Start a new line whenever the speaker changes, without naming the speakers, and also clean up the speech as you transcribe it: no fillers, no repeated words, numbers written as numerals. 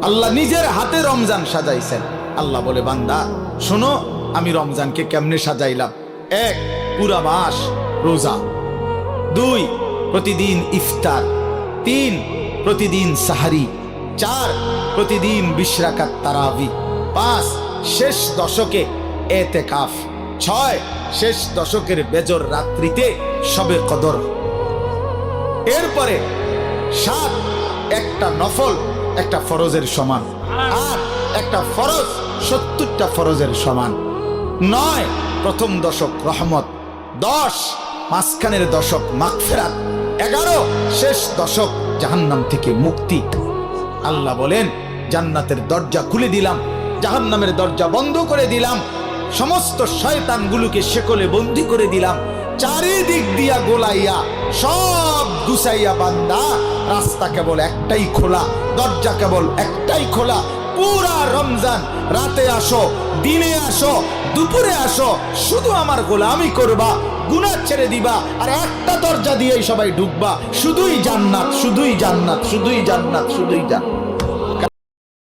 আল্লাহ নিজের হাতে রমজান সাজাইছেন। আল্লাহ বলে, বান্দা শোনো আমি রমজানকে কেমনে সাজাইলাম। 1, পুরা মাস রোজা। 2, প্রতিদিন ইফতার। 3, প্রতিদিন সাহারি। 4, প্রতিদিন 20 রাকাত তারাবি। 5, শেষ দশকে এতেকাফ। 6, শেষ দশকের বেজর রাত্রিতে শবে কদর। এরপরে 7, একটা নফল একটা ফরজের সমান। 8, একটা ফরজ 70টা ফরজের সমান। 9, প্রথম দশক রহমত। 10, মাঝখানের দশক মাগফিরাত। 11, শেষ দশক জাহান্নাম থেকে মুক্তি। আল্লাহ বলেন, জান্নাতের দরজা খুলে দিলাম, জাহান্নামের দরজা বন্ধ করে দিলাম, সমস্ত শয়তানগুলোকে শেকলে বন্দী করে দিলাম, চারিদিক দিয়া গোলাইয়া সব গুছাইয়া বান্দা রাস্তা কেবল একটাই খোলা, দরজা কেবল একটাই খোলা। পুরা রমজান রাতে আসো, দিনে আসো, দুপুরে আসো, শুধু আমার গোলামি করবা, গুনাহ ছেড়ে দিবা, আর একটা দরজা দিয়েই সবাই ঢুকবা। শুধুই জান্নাত, শুধুই জান্নাত, শুধুই জান্নাত, শুধুই জান্নাত।